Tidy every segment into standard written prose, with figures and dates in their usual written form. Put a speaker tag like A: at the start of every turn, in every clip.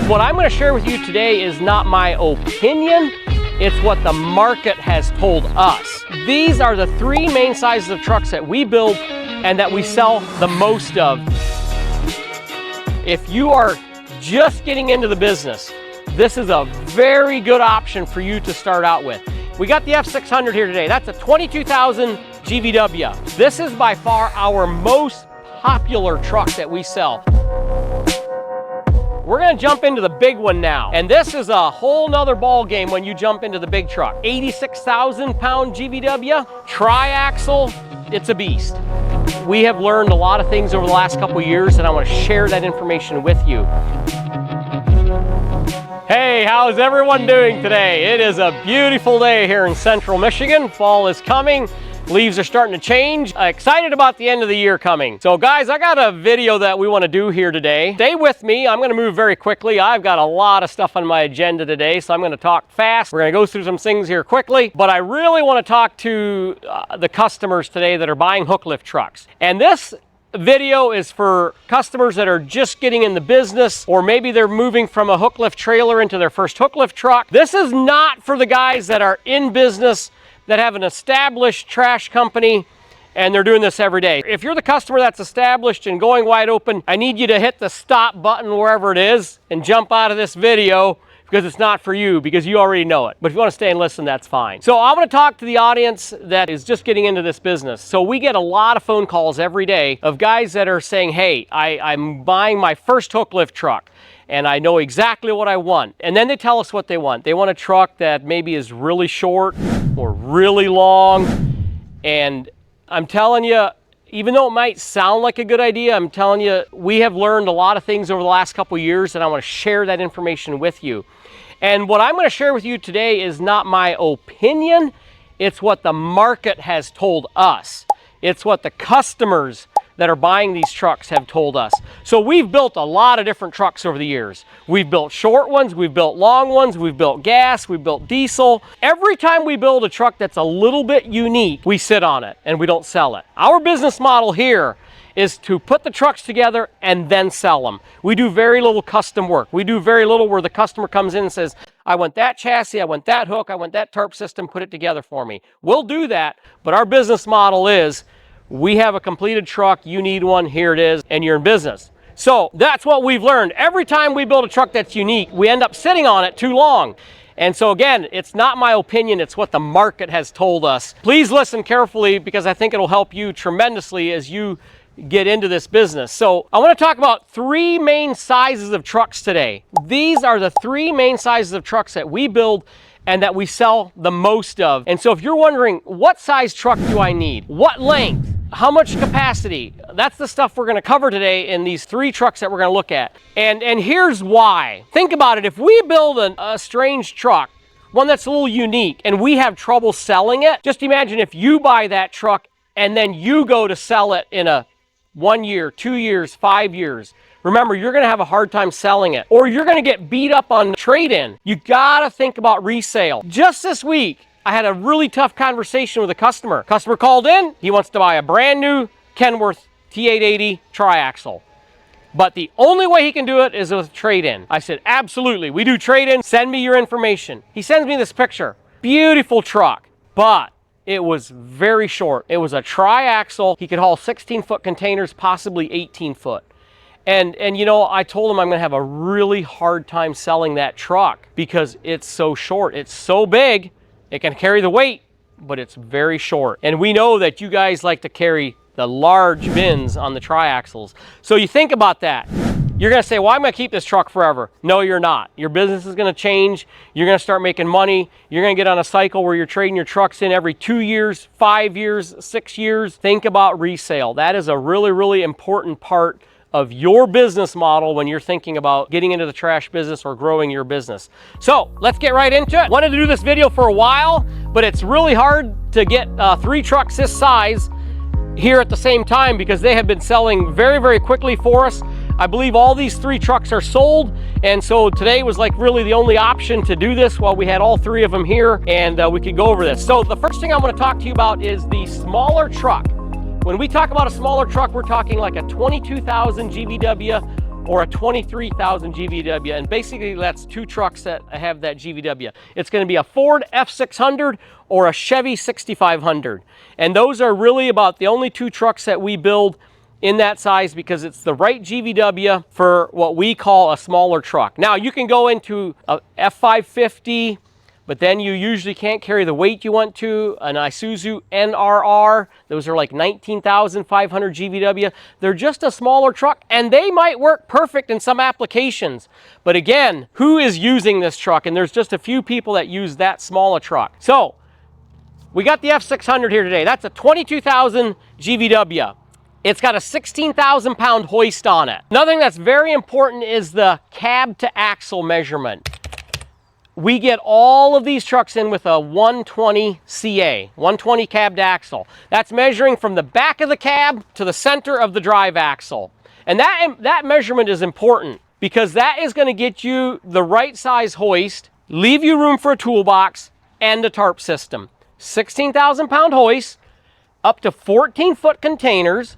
A: And what I'm going to share with you today is not my opinion, it's what the market has told us. These are the three main sizes of trucks that we build and that we sell the most of. If you are just getting into the business, this is a very good option for you to start out with. We got the F600 here today. That's a 22,000 GVW. This is by far our most popular truck that we sell. We're gonna jump into the big one now. And this is a whole nother ball game when you jump into the big truck. 86,000 pound GVW, tri-axle, it's a beast. We have learned a lot of things over the last couple of years, and I want to share that information with you. Hey, how's everyone doing today? It is a beautiful day here in central Michigan. Fall is coming. Leaves are starting to change. Excited about the end of the year coming. So guys, I got a video that we want to do here today. Stay with me. I'm going to move very quickly. I've got a lot of stuff on my agenda today, so I'm going to talk fast. We're going to go through some things here quickly, but I really want to talk to the customers today that are buying hooklift trucks. And this video is for customers that are just getting in the business, or maybe they're moving from a hooklift trailer into their first hooklift truck. This is not for the guys that are in business, that have an established trash company, and they're doing this every day. If you're the customer that's established and going wide open, I need you to hit the stop button wherever it is and jump out of this video, because it's not for you, because you already know it. But if you want to stay and listen, that's fine. So I'm going to talk to the audience that is just getting into this business. So we get a lot of phone calls every day of guys that are saying, hey, I'm buying my first hooklift truck, and I know exactly what I want. And then they tell us what they want. They want a truck that maybe is really short or really long. And I'm telling you, even though it might sound like a good idea, I'm telling you, we have learned a lot of things over the last couple of years, and I want to share that information with you. And what I'm going to share with you today is not my opinion, it's what the market has told us. It's what the customers that are buying these trucks have told us. So we've built a lot of different trucks over the years. We've built short ones, we've built long ones, we've built gas, we've built diesel. Every time we build a truck that's a little bit unique, we sit on it and we don't sell it. Our business model here is to put the trucks together and then sell them. We do very little custom work. We do very little where the customer comes in and says, I want that chassis, I want that hook, I want that tarp system, put it together for me. We'll do that, but our business model is, we have a completed truck, you need one, here it is, and you're in business. So that's what we've learned. Every time we build a truck that's unique, we end up sitting on it too long. And so again, it's not my opinion, it's what the market has told us. Please listen carefully, because I think it'll help you tremendously as you get into this business. So I want to talk about three main sizes of trucks today. These are the three main sizes of trucks that we build and that we sell the most of. And so if you're wondering, what size truck do I need? What length? How much capacity? That's the stuff we're going to cover today in these three trucks that we're going to look at. And here's why. Think about it. If we build a strange truck, one that's a little unique, and we have trouble selling it, just imagine if you buy that truck and then you go to sell it in a 1 year, 2 years, 5 years. Remember, you're going to have a hard time selling it, or you're going to get beat up on trade-in. You got to think about resale. Just this week, I had a really tough conversation with a customer. Customer called in. He wants to buy a brand new Kenworth T880 tri-axle. But the only way he can do it is with trade-in. I said, absolutely. We do trade-in. Send me your information. He sends me this picture. Beautiful truck, but it was very short. It was a tri-axle. He could haul 16-foot containers, possibly 18-foot. And you know, I told him I'm gonna have a really hard time selling that truck because it's so short. It's so big, it can carry the weight, but it's very short. And we know that you guys like to carry the large bins on the tri-axles. So you think about that. You're gonna say, well, I'm gonna keep this truck forever. No, you're not. Your business is gonna change. You're gonna start making money. You're gonna get on a cycle where you're trading your trucks in every 2 years, 5 years, 6 years. Think about resale. That is a really, really important part of your business model when you're thinking about getting into the trash business or growing your business. So let's get right into it. Wanted to do this video for a while, but it's really hard to get 3 trucks this size here at the same time because they have been selling very, very quickly for us. I believe all these 3 trucks are sold, and so today was like really the only option to do this while we had all 3 of them here, and we could go over this. So the first thing I want to talk to you about is the smaller truck. When we talk about a smaller truck, we're talking like a 22,000 GVW or a 23,000 GVW. And basically that's two trucks that have that GVW. It's going to be a Ford F600 or a Chevy 6500. And those are really about the only two trucks that we build in that size, because it's the right GVW for what we call a smaller truck. Now you can go into a F550, but then you usually can't carry the weight you want to. An Isuzu NRR, those are like 19,500 GVW. They're just a smaller truck, and they might work perfect in some applications. But again, who is using this truck? And there's just a few people that use that smaller truck. So we got the F600 here today. That's a 22,000 GVW. It's got a 16,000 pound hoist on it. Another thing that's very important is the cab to axle measurement. We get all of these trucks in with a 120 CA, 120 cab to axle. That's measuring from the back of the cab to the center of the drive axle. And that measurement is important, because that is going to get you the right size hoist, leave you room for a toolbox and a tarp system. 16,000 pound hoist, up to 14-foot containers,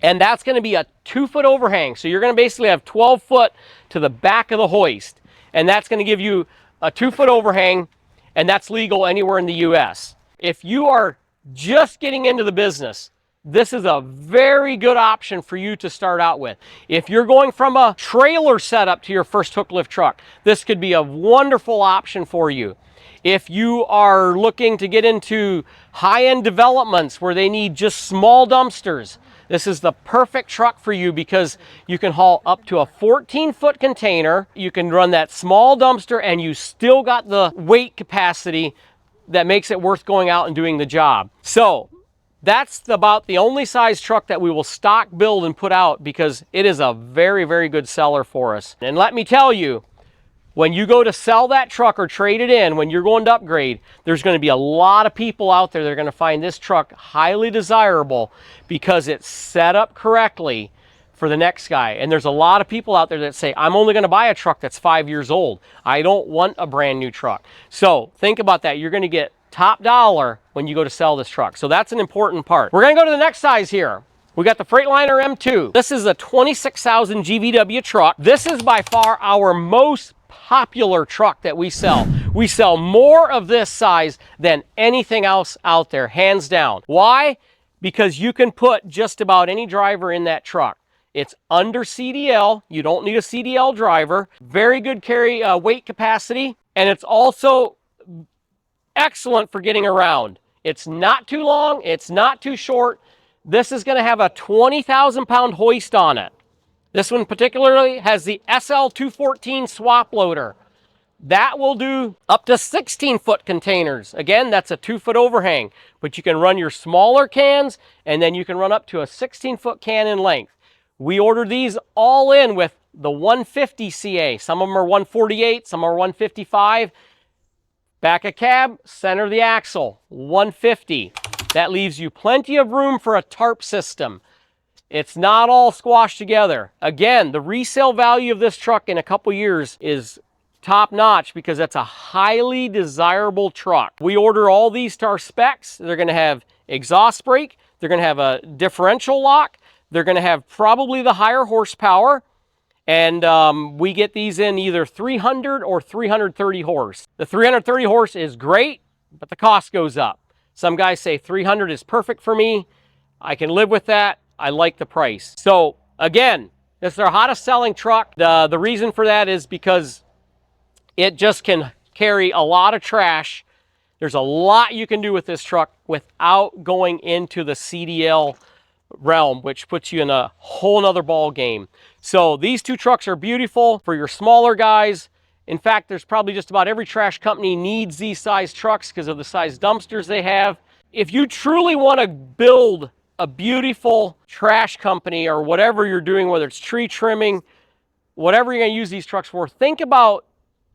A: and that's going to be a 2-foot overhang. So you're going to basically have 12 foot to the back of the hoist, and that's going to give you a 2-foot overhang, and that's legal anywhere in the US. If you are just getting into the business, this is a very good option for you to start out with. If you're going from a trailer setup to your first hook lift truck, this could be a wonderful option for you. If you are looking to get into high-end developments where they need just small dumpsters, this is the perfect truck for you, because you can haul up to a 14-foot container. You can run that small dumpster, and you still got the weight capacity that makes it worth going out and doing the job. So that's about the only size truck that we will stock build and put out, because it is a very, very good seller for us. And let me tell you, when you go to sell that truck or trade it in, when you're going to upgrade, there's going to be a lot of people out there that are going to find this truck highly desirable because it's set up correctly for the next guy. And there's a lot of people out there that say, I'm only going to buy a truck that's 5 years old. I don't want a brand new truck. So think about that. You're going to get top dollar when you go to sell this truck. So that's an important part. We're going to go to the next size here. We got the Freightliner M2. This is a 26,000 GVW truck. This is by far our most popular truck that we sell. We sell more of this size than anything else out there, hands down. Why? Because you can put just about any driver in that truck. It's under CDL. You don't need a CDL driver. Very good carry weight capacity, and it's also excellent for getting around. It's not too long. It's not too short. This is going to have a 20,000 pound hoist on it. This one particularly has the SL214 swap loader. That will do up to 16-foot containers. Again, that's a 2-foot overhang, but you can run your smaller cans, and then you can run up to a 16-foot can in length. We ordered these all in with the 150 CA. Some of them are 148, some are 155. Back of cab, center of the axle, 150. That leaves you plenty of room for a tarp system. It's not all squashed together. Again, the resale value of this truck in a couple years is top notch, because that's a highly desirable truck. We order all these to our specs. They're going to have exhaust brake. They're going to have a differential lock. They're going to have probably the higher horsepower. And we get these in either 300 or 330 horse. The 330 horse is great, but the cost goes up. Some guys say 300 is perfect for me. I can live with that. I like the price. So again, this is our hottest selling truck. The reason for that is because it just can carry a lot of trash. There's a lot you can do with this truck without going into the CDL realm, which puts you in a whole nother ball game. So these two trucks are beautiful for your smaller guys. In fact, there's probably just about every trash company needs these size trucks because of the size dumpsters they have. If you truly want to build a beautiful trash company or whatever you're doing, whether it's tree trimming, whatever you're going to use these trucks for, think about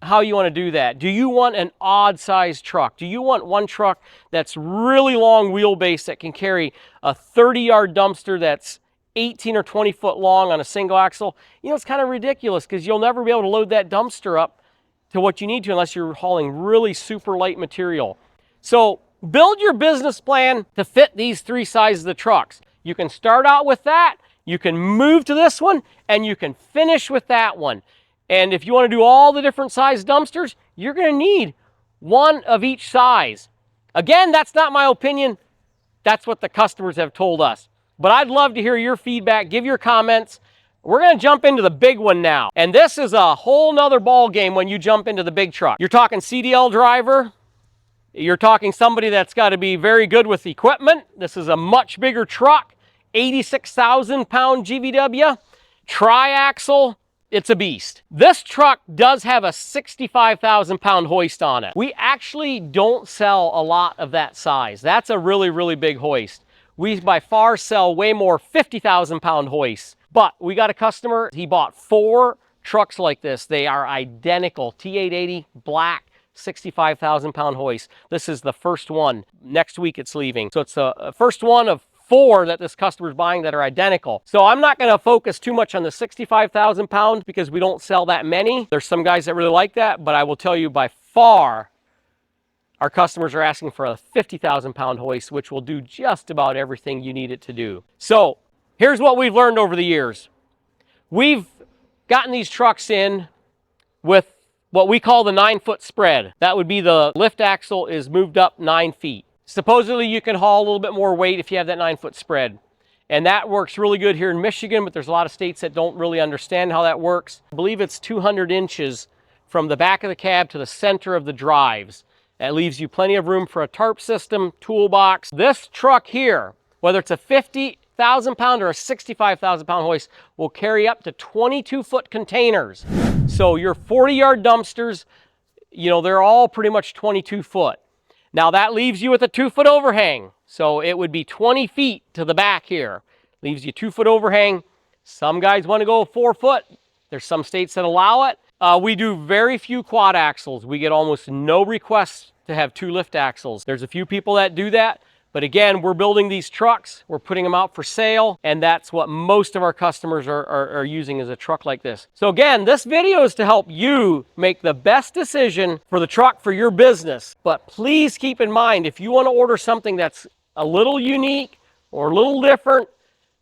A: how you want to do that. Do you want an odd sized truck? Do you want one truck that's really long wheelbase that can carry a 30-yard dumpster that's 18 or 20 foot long on a single axle? You know, it's kind of ridiculous because you'll never be able to load that dumpster up to what you need to unless you're hauling really super light material. So build your business plan to fit these three sizes of the trucks. You can start out with that, You can move to this one, and you can finish with that one. And if you want to do all the different size dumpsters, you're going to need one of each size. Again, that's not my opinion. That's what the customers have told us. But I'd love to hear your feedback. Give your comments. We're going to jump into the big one now. And this is a whole nother ball game when you jump into the big truck. You're talking CDL driver. You're talking somebody that's got to be very good with equipment. This is a much bigger truck. 86,000 pound GVW. Tri-axle. It's a beast. This truck does have a 65,000 pound hoist on it. We actually don't sell a lot of that size. That's a really, really big hoist. We by far sell way more 50,000 pound hoists. But we got a customer, he bought 4 trucks like this. They are identical. T880 black, 65,000 pound hoist. This is the first one. Next week it's leaving. So it's the first one of 4 that this customer's buying that are identical. So I'm not going to focus too much on the 65,000 pounds because we don't sell that many. There's some guys that really like that, but I will tell you by far our customers are asking for a 50,000 pound hoist, which will do just about everything you need it to do. So here's what we've learned over the years. We've gotten these trucks in with what we call the 9-foot spread. That would be the lift axle is moved up 9 feet. Supposedly you can haul a little bit more weight if you have that 9-foot spread. And that works really good here in Michigan, but there's a lot of states that don't really understand how that works. I believe it's 200 inches from the back of the cab to the center of the drives. That leaves you plenty of room for a tarp system, toolbox. This truck here, whether it's a 50,000 pound or a 65,000 pound hoist, will carry up to 22-foot containers. So your 40-yard dumpsters, you know, they're all pretty much 22 foot. Now that leaves you with a 2-foot overhang. So it would be 20 feet to the back here. Leaves you 2-foot overhang. Some guys want to go 4 foot. There's some states that allow it. We do very few quad axles. We get almost no requests to have 2 lift axles. There's a few people that do that. But again, we're building these trucks, we're putting them out for sale, and that's what most of our customers are using as a truck like this. So again, this video is to help you make the best decision for the truck for your business. But please keep in mind, if you want to order something that's a little unique or a little different,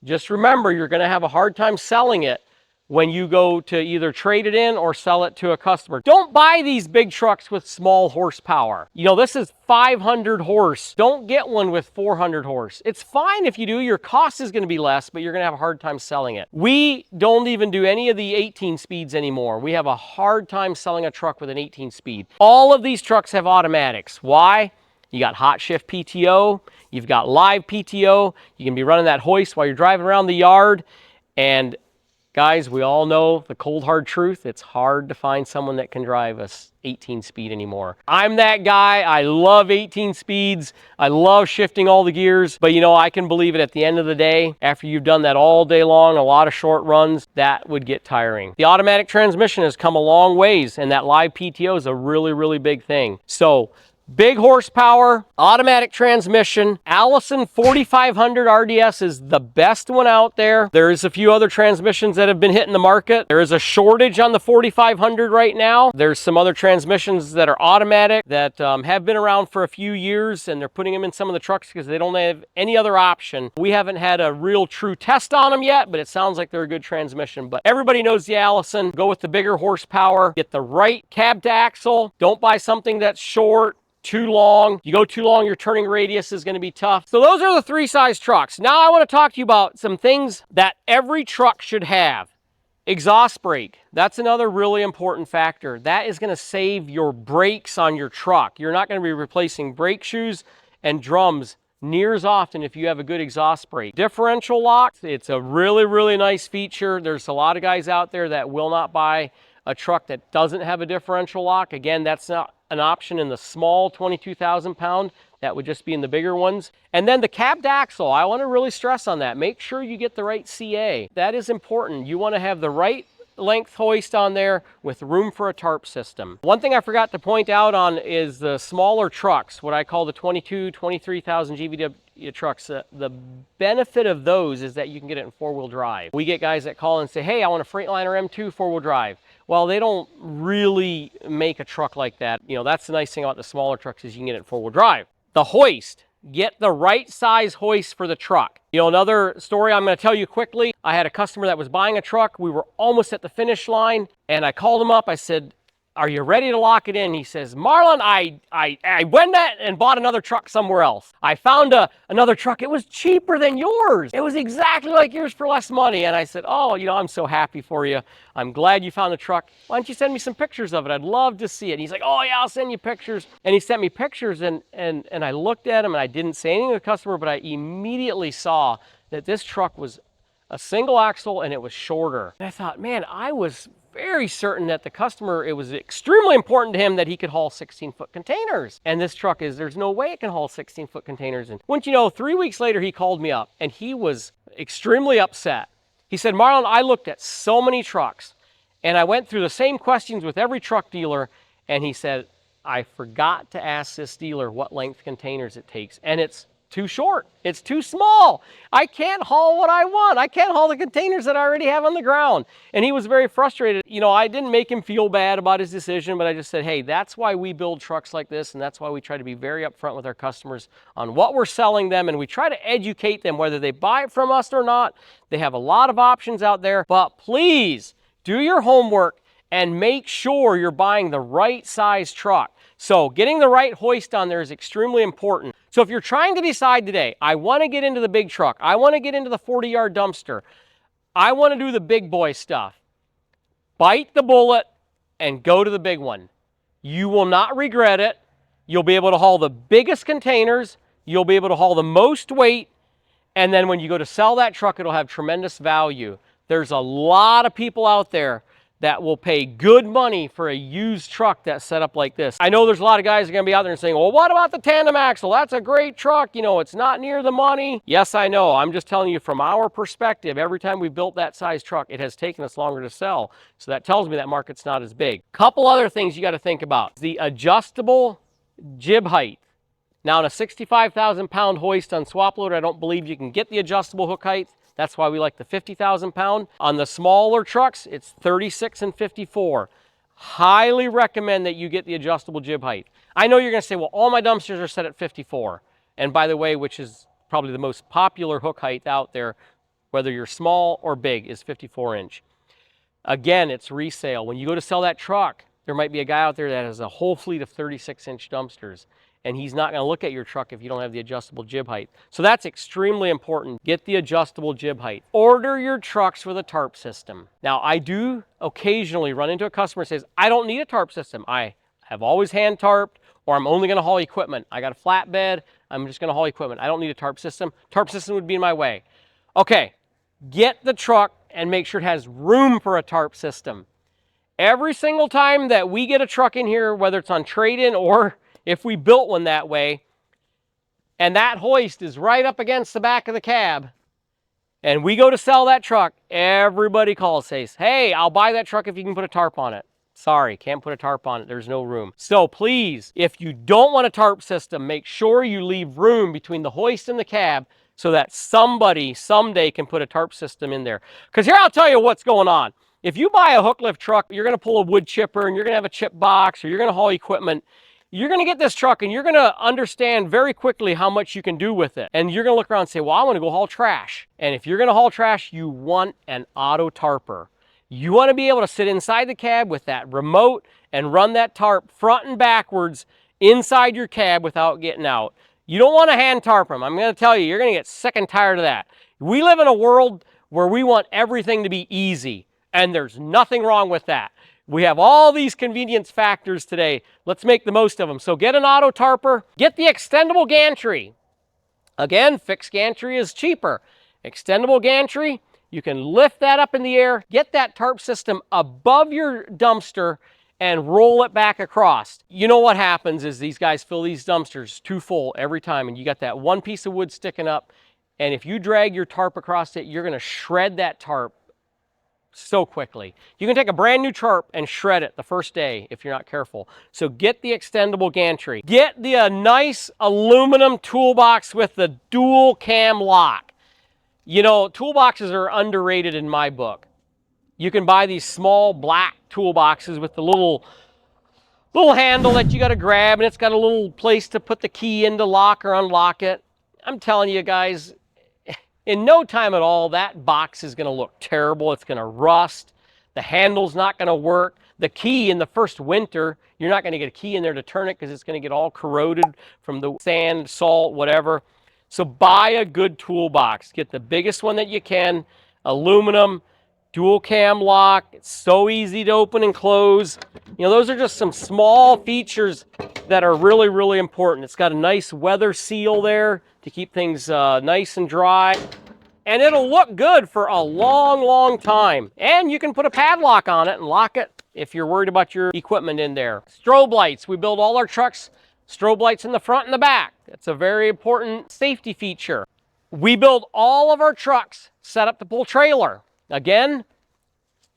A: just remember you're going to have a hard time selling it when you go to either trade it in or sell it to a customer. Don't buy these big trucks with small horsepower. You know, this is 500 horse. Don't get one with 400 horse. It's fine if you do, your cost is gonna be less, but you're gonna have a hard time selling it. We don't even do any of the 18 speeds anymore. We have a hard time selling a truck with an 18 speed. All of these trucks have automatics. Why? You got hot shift PTO, you've got live PTO, you can be running that hoist while you're driving around the yard, and guys, we all know the cold hard truth. It's hard to find someone that can drive a 18 speed anymore. I'm that guy. I love 18 speeds. I love shifting all the gears. But you know, I can believe it at the end of the day, after you've done that all day long, a lot of short runs, that would get tiring. The automatic transmission has come a long ways, and that live PTO is a really, really big thing. So big horsepower, automatic transmission. Allison 4500 RDS is the best one out there. There's a few other transmissions that have been hitting the market. There is a shortage on the 4500 right now. There's some other transmissions that are automatic that have been around for a few years, and they're putting them in some of the trucks because they don't have any other option. We haven't had a real true test on them yet, but it sounds like they're a good transmission. But everybody knows the Allison. Go with the bigger horsepower. Get the right cab to axle. Don't buy something that's short, too long. You go too long, your turning radius is going to be tough. So those are the 3 size trucks. Now I want to talk to you about some things that every truck should have. Exhaust brake. That's another really important factor. That is going to save your brakes on your truck. You're not going to be replacing brake shoes and drums near as often if you have a good exhaust brake. Differential locks. It's a really, really nice feature. There's a lot of guys out there that will not buy a truck that doesn't have a differential lock. Again, that's not an option in the small 22,000 pound. That would just be in the bigger ones. And then the cab to axle, I want to really stress on that. Make sure you get the right CA. That is important. You want to have the right length hoist on there with room for a tarp system. One thing I forgot to point out on is the smaller trucks, what I call the 23,000 GVW trucks. The benefit of those is that you can get it in 4-wheel drive. We get guys that call and say, hey, I want a Freightliner M2 4-wheel drive. Well, they don't really make a truck like that. You know, that's the nice thing about the smaller trucks is you can get it in 4-wheel drive. The hoist. Get the right size hoist for the truck. You know, another story I'm going to tell you quickly. I had a customer that was buying a truck. We were almost at the finish line, and I called him up. I said, "Are you ready to lock it in?" He says, "Marlon, I went and bought another truck somewhere else. I found another truck. It was cheaper than yours. It was exactly like yours for less money." And I said, "Oh, you know, I'm so happy for you. I'm glad you found the truck. Why don't you send me some pictures of it? I'd love to see it." And he's like, "Oh yeah, I'll send you pictures." And he sent me pictures, and I looked at them, and I didn't say anything to the customer, but I immediately saw that this truck was a single axle and it was shorter. And I thought, man, I was very certain that the customer, it was extremely important to him that he could haul 16-foot containers. And this truck there's no way it can haul 16-foot containers. And wouldn't you know, 3 weeks later, he called me up and he was extremely upset. He said, "Marlon, I looked at so many trucks and I went through the same questions with every truck dealer." And he said, "I forgot to ask this dealer what length containers it takes. And it's too short. It's too small. I can't haul what I want. I can't haul the containers that I already have on the ground." And he was very frustrated. You know, I didn't make him feel bad about his decision, but I just said, hey, that's why we build trucks like this, and that's why we try to be very upfront with our customers on what we're selling them, and we try to educate them whether they buy it from us or not. They have a lot of options out there, but please do your homework and make sure you're buying the right size truck. So getting the right hoist on there is extremely important. So if you're trying to decide today, I want to get into the big truck, I want to get into the 40-yard dumpster, I want to do the big boy stuff, bite the bullet and go to the big one. You will not regret it. You'll be able to haul the biggest containers, you'll be able to haul the most weight, and then when you go to sell that truck, it'll have tremendous value. There's a lot of people out there that will pay good money for a used truck that's set up like this. I know there's a lot of guys that are gonna be out there and saying, well, what about the tandem axle? That's a great truck, you know, it's not near the money. Yes, I know, I'm just telling you from our perspective, every time we built that size truck, it has taken us longer to sell. So that tells me that market's not as big. Couple other things you gotta think about. The adjustable jib height. Now, on a 65,000-pound hoist on swaploader, I don't believe you can get the adjustable hook height. That's why we like the 50,000-pound. On the smaller trucks, it's 36 and 54. Highly recommend that you get the adjustable jib height. I know you're gonna say, well, all my dumpsters are set at 54. And by the way, which is probably the most popular hook height out there, whether you're small or big, is 54-inch. Again, it's resale. When you go to sell that truck, there might be a guy out there that has a whole fleet of 36-inch dumpsters, and he's not going to look at your truck if you don't have the adjustable jib height. So that's extremely important. Get the adjustable jib height. Order your trucks with a tarp system. Now, I do occasionally run into a customer who says, I don't need a tarp system. I have always hand tarped, or I'm only going to haul equipment. I got a flatbed, I'm just going to haul equipment. I don't need a tarp system. Tarp system would be in my way. Okay, get the truck and make sure it has room for a tarp system. Every single time that we get a truck in here, whether it's on trade-in or if we built one that way, and that hoist is right up against the back of the cab, and we go to sell that truck, everybody calls, says, hey, I'll buy that truck if you can put a tarp on it. Sorry, can't put a tarp on it, there's no room. So please, if you don't want a tarp system, make sure you leave room between the hoist and the cab so that somebody someday can put a tarp system in there. Because here I'll tell you what's going on. If you buy a hook lift truck, you're gonna pull a wood chipper and you're gonna have a chip box or you're gonna haul equipment, you're gonna get this truck and you're gonna understand very quickly how much you can do with it. And you're gonna look around and say, well, I wanna go haul trash. And if you're gonna haul trash, you want an auto tarper. You wanna be able to sit inside the cab with that remote and run that tarp front and backwards inside your cab without getting out. You don't wanna hand tarp them. I'm gonna tell you, you're gonna get sick and tired of that. We live in a world where we want everything to be easy, and there's nothing wrong with that. We have all these convenience factors today. Let's make the most of them. So get an auto tarper, get the extendable gantry. Again, fixed gantry is cheaper. Extendable gantry, you can lift that up in the air, get that tarp system above your dumpster and roll it back across. You know what happens is these guys fill these dumpsters too full every time, and you got that one piece of wood sticking up, and if you drag your tarp across it, you're gonna shred that tarp so quickly. You can take a brand new tarp and shred it the first day if you're not careful. So get the extendable gantry. Get the nice aluminum toolbox with the dual cam lock. You know, toolboxes are underrated in my book. You can buy these small black toolboxes with the little little handle that you got to grab, and it's got a little place to put the key in to lock or unlock it. I'm telling you guys, in no time at all, that box is going to look terrible. It's going to rust. The handle's not going to work. The key in the first winter, you're not going to get a key in there to turn it because it's going to get all corroded from the sand, salt, whatever. So buy a good toolbox. Get the biggest one that you can, aluminum, dual cam lock. It's so easy to open and close. You know, those are just some small features that are really, really important. It's got a nice weather seal there to keep things nice and dry. And it'll look good for a long, long time. And you can put a padlock on it and lock it if you're worried about your equipment in there. Strobe lights. We build all our trucks, strobe lights in the front and the back. That's a very important safety feature. We build all of our trucks set up to pull trailer. Again,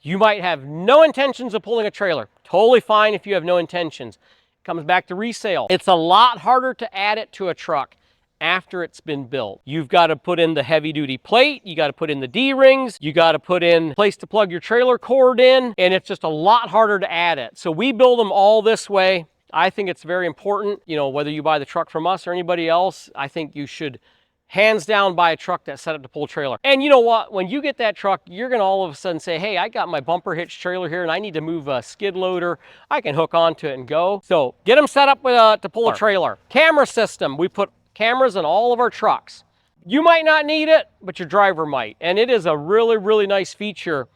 A: you might have no intentions of pulling a trailer. Totally fine if you have no intentions. It comes back to resale. It's a lot harder to add it to a truck after it's been built. You've got to put in the heavy duty plate, you got to put in the D-rings, you got to put in a place to plug your trailer cord in, and it's just a lot harder to add it. So we build them all this way. I think it's very important, you know, whether you buy the truck from us or anybody else, I think you should hands down buy a truck that's set up to pull trailer. And you know what, when you get that truck, you're gonna all of a sudden say, hey, I got my bumper hitch trailer here and I need to move a skid loader. I can hook onto it and go. So get them set up with to pull a trailer. Camera system, we put cameras in all of our trucks. You might not need it, but your driver might. And it is a really, really nice feature.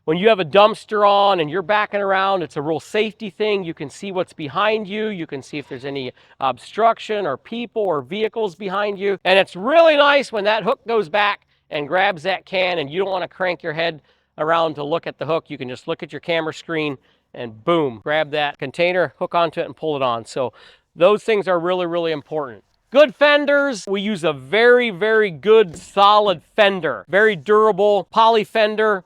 A: When you have a dumpster on and you're backing around, it's a real safety thing. You can see what's behind you. You can see if there's any obstruction or people or vehicles behind you. And it's really nice when that hook goes back and grabs that can and you don't want to crank your head around to look at the hook. You can just look at your camera screen and boom, grab that container, hook onto it and pull it on. So those things are really, really important. Good fenders, we use a very, very good solid fender. Very durable poly fender.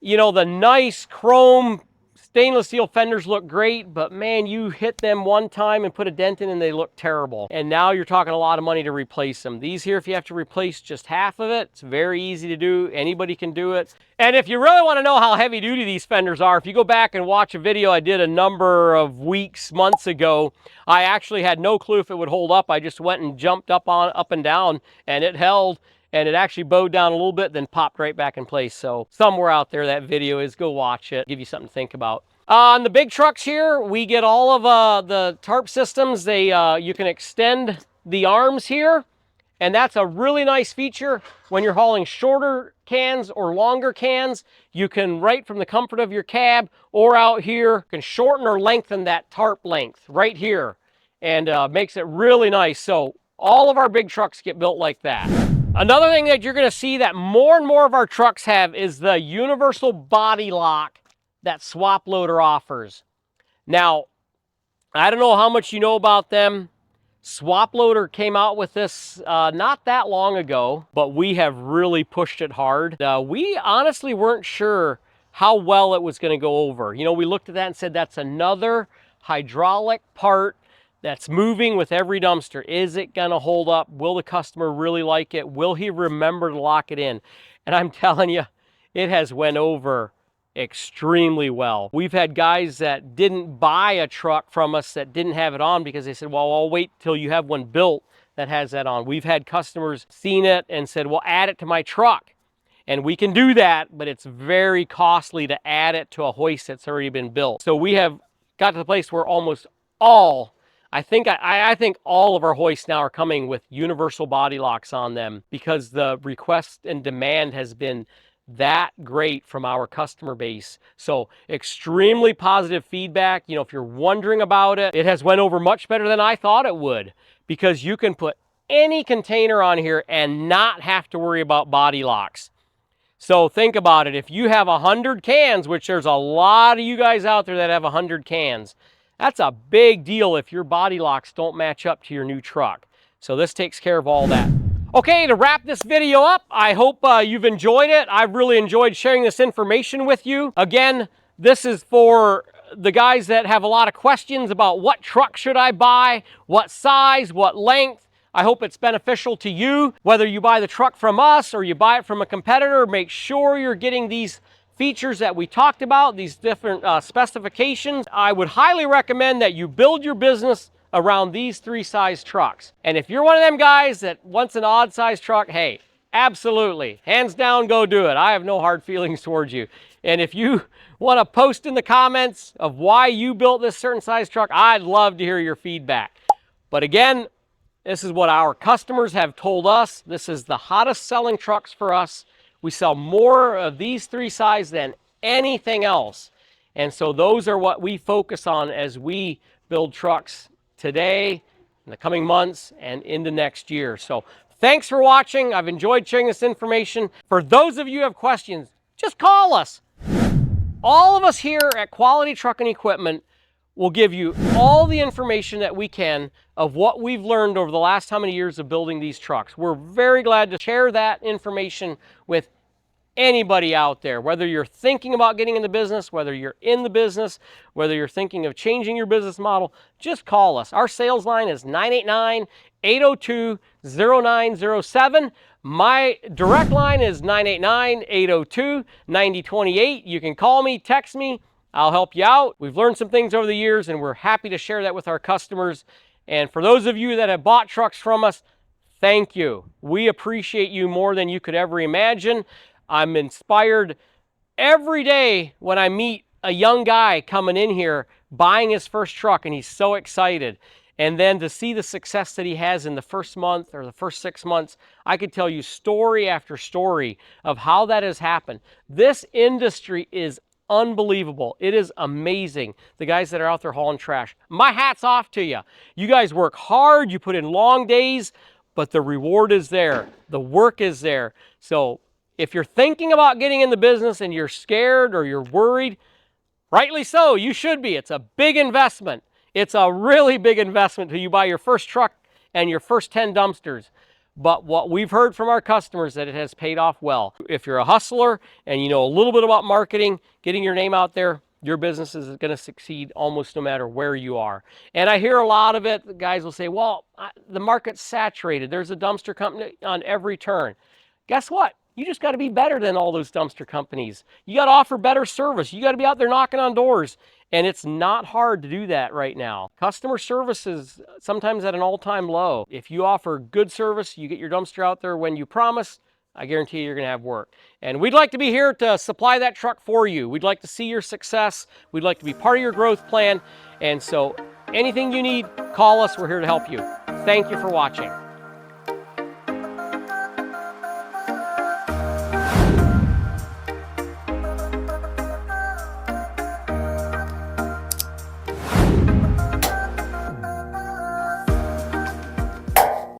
A: You know, the nice chrome stainless steel fenders look great, but man, you hit them one time and put a dent in and they look terrible. And now you're talking a lot of money to replace them. These here, if you have to replace just half of it, it's very easy to do. Anybody can do it. And if you really want to know how heavy duty these fenders are, if you go back and watch a video I did a number of weeks, months ago, I actually had no clue if it would hold up. I just went and jumped up and down and it held. And it actually bowed down a little bit, then popped right back in place. So somewhere out there that video is, go watch it, give you something to think about. On the big trucks here, we get all of the tarp systems. You can extend the arms here, and that's a really nice feature when you're hauling shorter cans or longer cans. You can, right from the comfort of your cab or out here, can shorten or lengthen that tarp length right here, and makes it really nice. So all of our big trucks get built like that. Another thing that you're going to see that more and more of our trucks have is the universal body lock that SwapLoader offers. Now, I don't know how much you know about them. SwapLoader came out with this not that long ago, but we have really pushed it hard. We honestly weren't sure how well it was going to go over. You know, we looked at that and said, that's another hydraulic part that's moving with every dumpster. Is it gonna hold up? Will the customer really like it? Will he remember to lock it in? And I'm telling you, it has went over extremely well. We've had guys that didn't buy a truck from us that didn't have it on because they said, well, I'll wait till you have one built that has that on. We've had customers seen it and said, well, add it to my truck. And we can do that, but it's very costly to add it to a hoist that's already been built. So we have got to the place where almost all, I think all of our hoists now are coming with universal body locks on them because the request and demand has been that great from our customer base. So extremely positive feedback. You know, if you're wondering about it, it has went over much better than I thought it would because you can put any container on here and not have to worry about body locks. So think about it. If you have 100 cans, which there's a lot of you guys out there that have 100 cans, that's a big deal if your body locks don't match up to your new truck. So this takes care of all that. Okay, to wrap this video up, I hope you've enjoyed it. I've really enjoyed sharing this information with you. Again, this is for the guys that have a lot of questions about what truck should I buy, what size, what length. I hope it's beneficial to you. Whether you buy the truck from us or you buy it from a competitor, make sure you're getting these features that we talked about, these different specifications, I would highly recommend that you build your business around these 3 size trucks. And if you're one of them guys that wants an odd size truck, hey, absolutely, hands down, go do it. I have no hard feelings towards you. And if you want to post in the comments of why you built this certain size truck, I'd love to hear your feedback. But again, this is what our customers have told us. This is the hottest selling trucks for us. We sell more of these 3 size than anything else. And so those are what we focus on as we build trucks today, in the coming months, and into next year. So thanks for watching. I've enjoyed sharing this information. For those of you who have questions, just call us. All of us here at Quality Trucking Equipment will give you all the information that we can of what we've learned over the last how many years of building these trucks. We're very glad to share that information with anybody out there, whether you're thinking about getting in the business, whether you're in the business, whether you're thinking of changing your business model, just call us. Our sales line is 989-802-0907. My direct line is 989-802-9028. You can call me, text me, I'll help you out. We've learned some things over the years and we're happy to share that with our customers. And for those of you that have bought trucks from us, thank you. We appreciate you more than you could ever imagine. I'm inspired every day when I meet a young guy coming in here buying his first truck and he's so excited. And then to see the success that he has in the first month or the first 6 months, I could tell you story after story of how that has happened. This industry is unbelievable. It is amazing. The guys that are out there hauling trash. My hat's off to you. You guys work hard, you put in long days, but the reward is there. The work is there. So if you're thinking about getting in the business and you're scared or you're worried, rightly so, you should be. It's a big investment. It's a really big investment till you buy your first truck and your first 10 dumpsters. But what we've heard from our customers that it has paid off well. If you're a hustler and you know a little bit about marketing, getting your name out there, your business is going to succeed almost no matter where you are. And I hear a lot of it. The guys will say, well, the market's saturated. There's a dumpster company on every turn. Guess what? You just got to be better than all those dumpster companies. You got to offer better service. You got to be out there knocking on doors. And it's not hard to do that right now. Customer service is sometimes at an all-time low. If you offer good service, you get your dumpster out there when you promise, I guarantee you're going to have work. And we'd like to be here to supply that truck for you. We'd like to see your success. We'd like to be part of your growth plan. And so anything you need, call us. We're here to help you. Thank you for watching.